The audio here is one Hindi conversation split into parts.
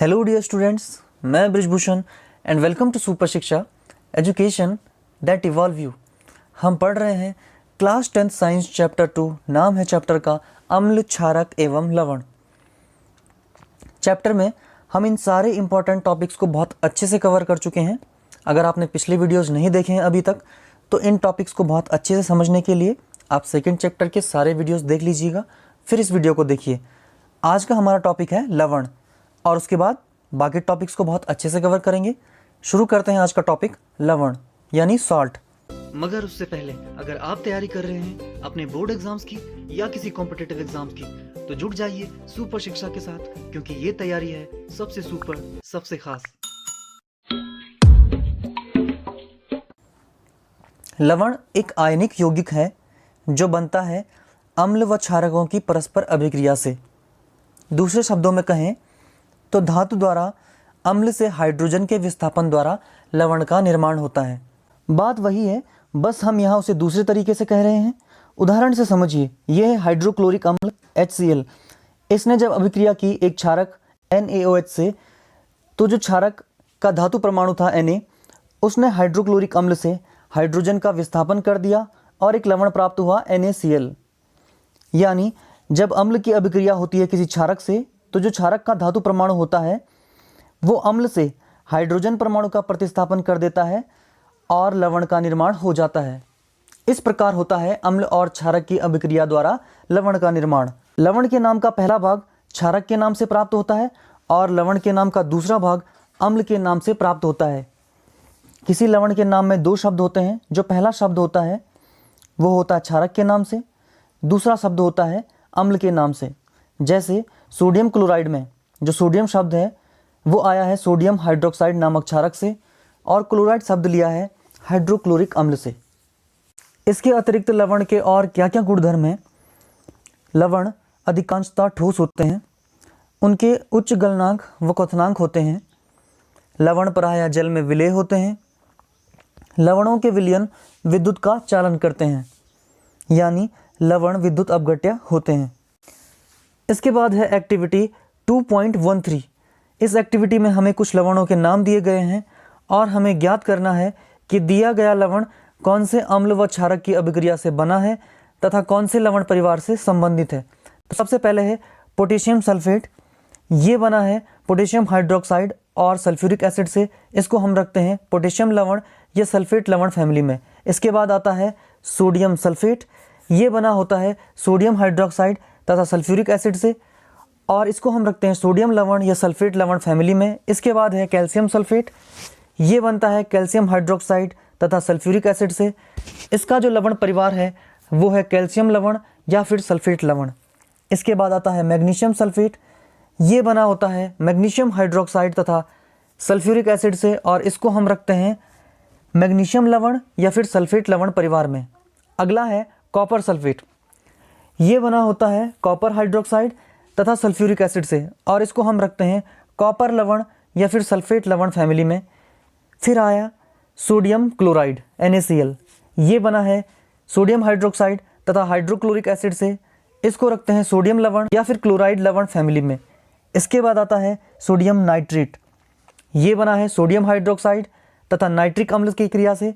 हेलो डियर स्टूडेंट्स, मैं Brijbhushan and welcome to super Shiksha education that evolve you. हम पढ़ रहे हैं क्लास 10th साइंस चैप्टर 2। नाम है चैप्टर का अम्ल, क्षारक एवं लवण। चैप्टर में हम इन सारे इंपॉर्टेंट टॉपिक्स को बहुत अच्छे से कवर कर चुके हैं। अगर आपने पिछले वीडियोस नहीं देखे हैं अभी तक, तो इन टॉपिक्स को बहुत अच्छे से समझने के लिए आप सेकेंड चैप्टर के सारे वीडियोस देख लीजिएगा, फिर इस वीडियो को देखिए। आज का हमारा टॉपिक है लवण, और उसके बाद बाकी टॉपिक्स को बहुत अच्छे से कवर करेंगे। शुरू करते हैं आज का टॉपिक लवण यानी सॉल्ट। मगर उससे पहले अगर आप तैयारी कर रहे हैं अपने बोर्ड एग्जाम्स की या किसी कॉम्पिटिटिव एग्जाम्स की, तो जुड़ जाइए सुपर शिक्षा के साथ, क्योंकि ये तैयारी है सबसे सुपर, सबसे खास। लवण एक आयनिक यौगिक है जो बनता है अम्ल व क्षारकों की परस्पर अभिक्रिया से। दूसरे शब्दों में कहें तो धातु द्वारा अम्ल से हाइड्रोजन के विस्थापन द्वारा लवण का निर्माण होता है। बात वही है, बस हम यहाँ उसे दूसरे तरीके से कह रहे हैं। उदाहरण से समझिए, यह है हाइड्रोक्लोरिक अम्ल HCl। इसने जब अभिक्रिया की एक क्षारक NaOH से, तो जो क्षारक का धातु परमाणु था Na, उसने हाइड्रोक्लोरिक अम्ल से हाइड्रोजन का विस्थापन कर दिया और एक लवण प्राप्त हुआ NaCl। यानी जब अम्ल की अभिक्रिया होती है किसी क्षारक से, तो जो क्षारक का धातु परमाणु होता है वो अम्ल से हाइड्रोजन परमाणु का प्रतिस्थापन कर देता है और लवण का निर्माण हो जाता है। इस प्रकार होता है अम्ल और क्षारक की अभिक्रिया द्वारा लवण का निर्माण। लवण के नाम का पहला भाग क्षारक के नाम से प्राप्त होता है और लवण के नाम का दूसरा भाग अम्ल के नाम से प्राप्त होता है। किसी लवण के नाम में दो शब्द होते हैं। जो पहला शब्द होता है वो होता है क्षारक के नाम से, दूसरा शब्द होता है अम्ल के नाम से। जैसे सोडियम क्लोराइड में जो सोडियम शब्द है वो आया है सोडियम हाइड्रोक्साइड नामक क्षारक से, और क्लोराइड शब्द लिया है हाइड्रोक्लोरिक अम्ल से। इसके अतिरिक्त लवण के और क्या क्या गुणधर्म हैं? लवण अधिकांशतः ठोस होते हैं, उनके उच्च गलनांक व क्वथनांक होते हैं। लवण प्रायः जल में विलेय होते हैं। लवणों के विलयन विद्युत का चालन करते हैं, यानी लवण विद्युत अपघट्य होते हैं। इसके बाद है एक्टिविटी 2.13। इस एक्टिविटी में हमें कुछ लवणों के नाम दिए गए हैं और हमें ज्ञात करना है कि दिया गया लवण कौन से अम्ल व क्षारक की अभिक्रिया से बना है तथा कौन से लवण परिवार से संबंधित है। तो सबसे पहले है पोटेशियम सल्फेट। ये बना है पोटेशियम हाइड्रोक्साइड और सल्फ्यूरिक एसिड से। इसको हम रखते हैं पोटेशियम लवण या सल्फेट लवण फैमिली में। इसके बाद आता है सोडियम सल्फेट। ये बना होता है सोडियम हाइड्रोक्साइड तथा सल्फ्यूरिक एसिड से, और इसको हम रखते हैं सोडियम लवण या सल्फेट लवण फैमिली में। इसके बाद है कैल्शियम सल्फेट। ये बनता है कैल्शियम हाइड्रोक्साइड तथा सल्फ्यूरिक एसिड से। इसका जो लवण परिवार है वो है कैल्शियम लवण या फिर सल्फेट लवण। इसके बाद आता है मैग्नीशियम सल्फेट। ये बना होता है मैग्नीशियम हाइड्रोक्साइड तथा सल्फ्यूरिक एसिड से, और इसको हम रखते हैं मैग्नीशियम लवण या फिर सल्फेट लवण परिवार में। अगला है कॉपर सल्फेट। ये बना होता है कॉपर हाइड्रोक्साइड तथा सल्फ्यूरिक एसिड से, और इसको हम रखते हैं कॉपर लवण या फिर सल्फेट लवण फैमिली में। फिर आया सोडियम क्लोराइड NaCl। ये बना है सोडियम हाइड्रोक्साइड तथा हाइड्रोक्लोरिक एसिड से। इसको रखते हैं सोडियम लवण या फिर क्लोराइड लवण फैमिली में। इसके बाद आता है सोडियम नाइट्रेट। ये बना है सोडियम हाइड्रोक्साइड तथा नाइट्रिक अम्ल की क्रिया से।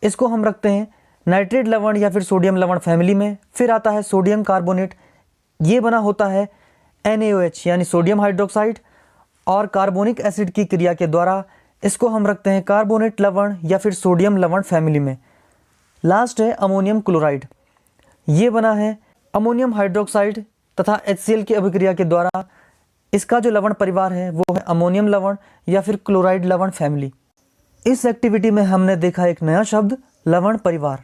इसको हम रखते हैं नाइट्रेट लवण या फिर सोडियम लवण फैमिली में। फिर आता है सोडियम कार्बोनेट। ये बना होता है NaOH यानी सोडियम हाइड्रोक्साइड और कार्बोनिक एसिड की क्रिया के द्वारा। इसको हम रखते हैं कार्बोनेट लवण या फिर सोडियम लवण फैमिली में। लास्ट है अमोनियम क्लोराइड। ये बना है अमोनियम हाइड्रोक्साइड तथा HCl की अभिक्रिया के द्वारा। इसका जो लवण परिवार है वो है अमोनियम लवण या फिर क्लोराइड लवण फैमिली। इस एक्टिविटी में हमने देखा एक नया शब्द, लवण परिवार।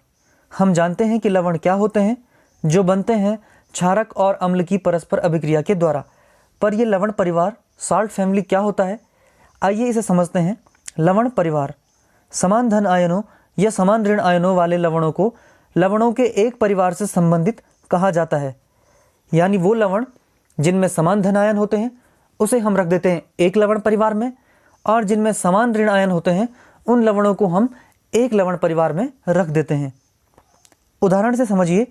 हम जानते हैं कि लवण क्या होते हैं, जो बनते हैं क्षारक और अम्ल की परस्पर अभिक्रिया के द्वारा। पर ये लवण परिवार साल्ट फैमिली क्या होता है, आइए इसे समझते हैं। लवण परिवार समान धन आयनों या समान ऋण आयनों वाले लवणों को लवणों के एक परिवार से संबंधित कहा जाता है। यानी वो लवण जिनमें समान धन आयन होते हैं उसे हम रख देते हैं एक लवण परिवार में, और जिनमें समान ऋण आयन होते हैं उन लवणों को हम एक लवण परिवार में रख देते हैं। उदाहरण से समझिए,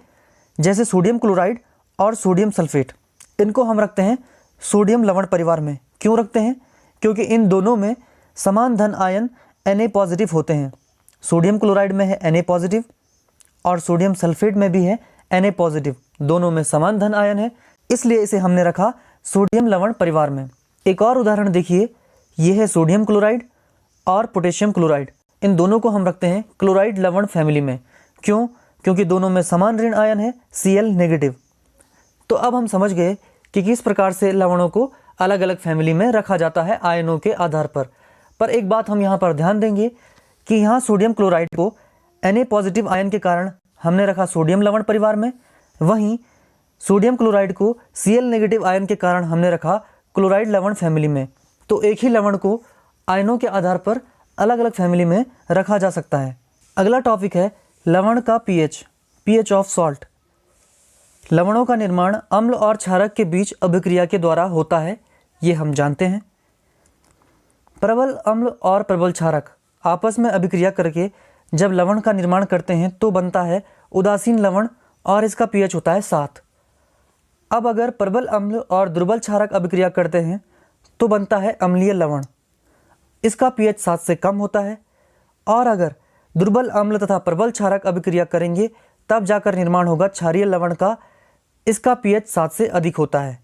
जैसे सोडियम क्लोराइड और सोडियम सल्फेट, इनको हम रखते हैं सोडियम लवण परिवार में। क्यों रखते हैं? क्योंकि इन दोनों में समान धन आयन Na पॉजिटिव होते हैं। सोडियम क्लोराइड में है Na पॉजिटिव और सोडियम सल्फेट में भी है Na पॉजिटिव, दोनों में समान धन आयन है, इसलिए इसे हमने रखा सोडियम लवण परिवार में। एक और उदाहरण देखिए, यह है सोडियम क्लोराइड और पोटेशियम क्लोराइड। इन दोनों को हम रखते हैं क्लोराइड लवण फैमिली में। क्यों? क्योंकि दोनों में समान ऋण आयन है Cl नेगेटिव। तो अब हम समझ गए कि किस प्रकार से लवणों को अलग अलग फैमिली में रखा जाता है आयनों के आधार पर एक बात हम यहाँ पर ध्यान देंगे कि यहाँ सोडियम क्लोराइड को Na पॉजिटिव आयन के कारण हमने रखा सोडियम लवण परिवार में, वहीं सोडियम क्लोराइड को Cl नेगेटिव आयन के कारण हमने रखा क्लोराइड लवण फैमिली में। तो एक ही लवण को आयनों के आधार पर अलग अलग फैमिली में रखा जा सकता है। अगला टॉपिक है लवण का पीएच ऑफ सॉल्ट। लवणों का निर्माण अम्ल और क्षारक के बीच अभिक्रिया के द्वारा होता है, ये हम जानते हैं। प्रबल अम्ल और प्रबल क्षारक आपस में अभिक्रिया करके जब लवण का निर्माण करते हैं तो बनता है उदासीन लवण और इसका पीएच होता है 7। अब अगर प्रबल अम्ल और दुर्बल क्षारक अभिक्रिया करते हैं तो बनता है अम्लीय लवण, इसका पीएच 7 से कम होता है। और अगर दुर्बल अम्ल तथा प्रबल क्षारक अभिक्रिया करेंगे तब जाकर निर्माण होगा क्षारीय लवण का, इसका पीएच 7 से अधिक होता है।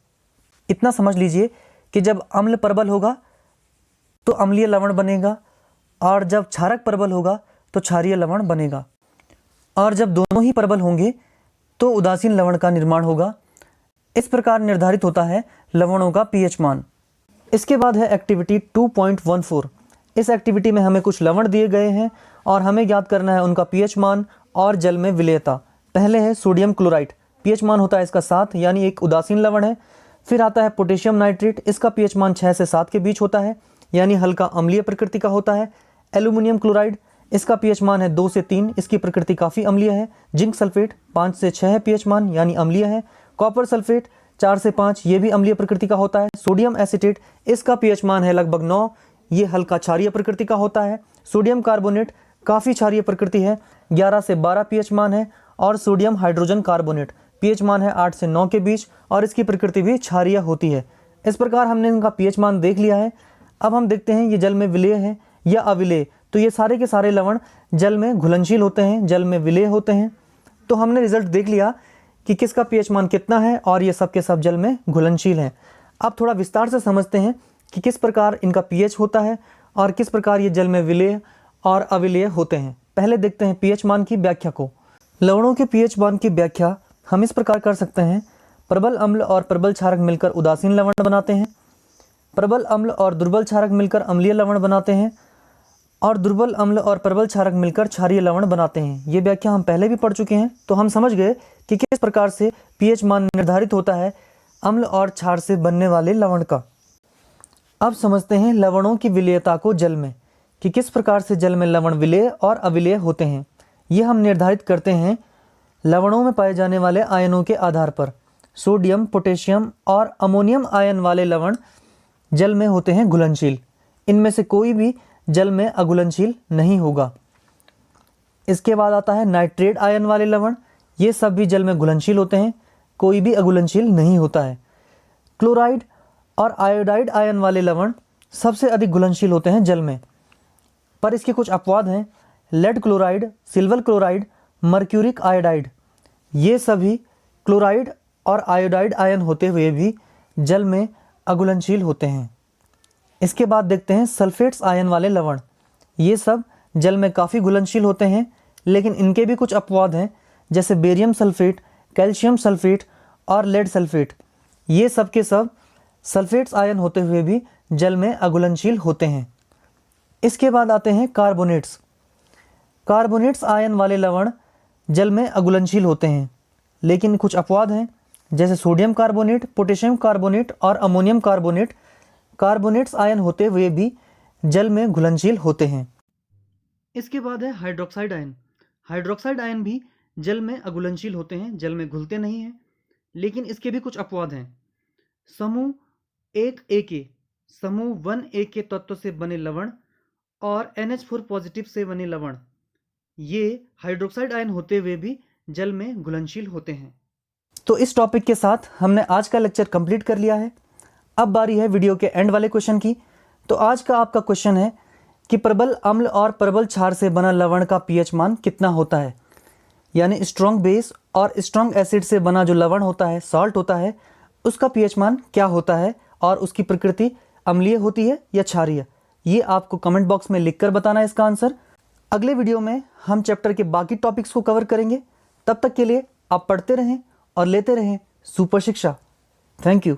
इतना समझ लीजिए कि जब अम्ल प्रबल होगा तो अम्लीय लवण बनेगा और जब क्षारक प्रबल होगा तो क्षारीय लवण बनेगा, और जब दोनों ही प्रबल होंगे तो उदासीन लवण का निर्माण होगा। इस प्रकार निर्धारित होता है लवणों का पीएच मान। इसके बाद है एक्टिविटी 2.14। इस एक्टिविटी में हमें कुछ लवण दिए गए हैं और हमें ज्ञात करना है उनका पीएच मान और जल में विलेयता। पहले है सोडियम क्लोराइड, पीएच मान होता है इसका 7, यानी एक उदासीन लवण है। फिर आता है पोटेशियम नाइट्रेट, इसका पीएच मान 6 से 7 के बीच होता है, यानी हल्का अम्लीय प्रकृति का होता है। एल्यूमिनियम क्लोराइड, इसका पीएच मान है 2 से 3, इसकी प्रकृति काफ़ी अम्लीय है। जिंक सल्फेट 5 से 6 है पीएच मान, यानी अम्लीय है। कॉपर सल्फेट 4 से 5, ये भी अम्लीय प्रकृति का होता है। सोडियम एसीटेट, इसका पीएच मान है लगभग 9, ये हल्का क्षारीय प्रकृति का होता है। सोडियम कार्बोनेट काफ़ी क्षारीय प्रकृति है, 11 से 12 पीएच मान है। और सोडियम हाइड्रोजन कार्बोनेट, पीएच मान है 8 से 9 के बीच और इसकी प्रकृति भी क्षारीय होती है। इस प्रकार हमने इनका पीएच मान देख लिया है। अब हम देखते हैं ये जल में विलेय है या अविलेय। तो ये सारे के सारे लवण जल में घुलनशील होते हैं, जल में विलेय होते हैं। तो हमने रिजल्ट देख लिया कि किसका पीएच मान कितना है और ये सब के सब जल में घुलनशील हैं। अब थोड़ा विस्तार से समझते हैं कि किस प्रकार इनका पीएच होता है और किस प्रकार ये जल में विलेय और अविलेय होते हैं। पहले देखते हैं पीएच मान की व्याख्या को। लवणों के पीएच मान की व्याख्या हम इस प्रकार कर सकते हैं। प्रबल अम्ल और प्रबल क्षारक मिलकर उदासीन लवण बनाते हैं, प्रबल अम्ल और दुर्बल क्षारक मिलकर अम्लीय लवण बनाते हैं, और दुर्बल अम्ल और प्रबल क्षारक मिलकर क्षारीय लवण बनाते हैं। ये व्याख्या हम पहले भी पढ़ चुके हैं। तो हम समझ गए कि किस प्रकार से पीएच मान निर्धारित होता है अम्ल और क्षार से बनने वाले लवण का। अब समझते हैं लवणों की विलेयता को जल में, कि किस प्रकार से जल में लवण विलेय और अविलेय होते हैं। ये हम निर्धारित करते हैं लवणों में पाए जाने वाले आयनों के आधार पर। सोडियम, पोटेशियम और अमोनियम आयन वाले लवण जल में होते हैं घुलनशील, इनमें से कोई भी जल में अघुलनशील नहीं होगा। इसके बाद आता है नाइट्रेट आयन वाले लवण, ये सब भी जल में घुलनशील होते हैं, कोई भी अघुलनशील नहीं होता है। क्लोराइड और आयोडाइड आयन वाले लवण सबसे अधिक घुलनशील होते हैं जल में, पर इसके कुछ अपवाद हैं। Lead chloride, silver chloride, mercuric iodide, ये सभी क्लोराइड और आयोडाइड आयन होते हुए भी जल में अघुलनशील होते हैं। इसके बाद देखते हैं सल्फेट्स आयन वाले लवण, ये सब जल में काफ़ी घुलनशील होते हैं, लेकिन इनके भी कुछ अपवाद हैं, जैसे बेरियम सल्फेट, कैल्शियम सल्फेट और लेड सल्फेट, ये सब के सब सल्फेट्स आयन होते हुए भी जल में अघुलनशील होते हैं। इसके बाद आते हैं कार्बोनेट्स। कार्बोनेट्स आयन वाले लवण जल में अघुलनशील होते हैं, लेकिन कुछ अपवाद हैं, जैसे सोडियम कार्बोनेट, पोटेशियम कार्बोनेट और अमोनियम कार्बोनेट कार्बोनेट्स आयन होते हुए भी जल में घुलनशील होते हैं। इसके बाद है हाइड्रोक्साइड आयन। हाइड्रोक्साइड आयन भी जल में अघुलनशील होते हैं, जल में घुलते नहीं हैं, लेकिन इसके भी कुछ अपवाद हैं। समूह 1A के, समूह 1A के तत्व से बने लवण और NH4 पॉजिटिव से बने लवण, ये हाइड्रोक्साइड आयन होते हुए भी जल में घुलनशील होते हैं। तो इस टॉपिक के साथ हमने आज का लेक्चर कंप्लीट कर लिया है। अब बारी है वीडियो के एंड वाले क्वेश्चन की। तो आज का आपका क्वेश्चन है कि प्रबल अम्ल और प्रबल क्षार से बना लवण का पीएच मान कितना होता है। यानी स्ट्रॉन्ग बेस और स्ट्रॉन्ग एसिड से बना जो लवण होता है, सॉल्ट होता है, उसका पीएच मान क्या होता है और उसकी प्रकृति अम्लीय होती है या क्षारीय। ये आपको कमेंट बॉक्स में लिखकर बताना है इसका आंसर। अगले वीडियो में हम चैप्टर के बाकी टॉपिक्स को कवर करेंगे। तब तक के लिए आप पढ़ते रहें और लेते रहें सुपर शिक्षा। Thank you.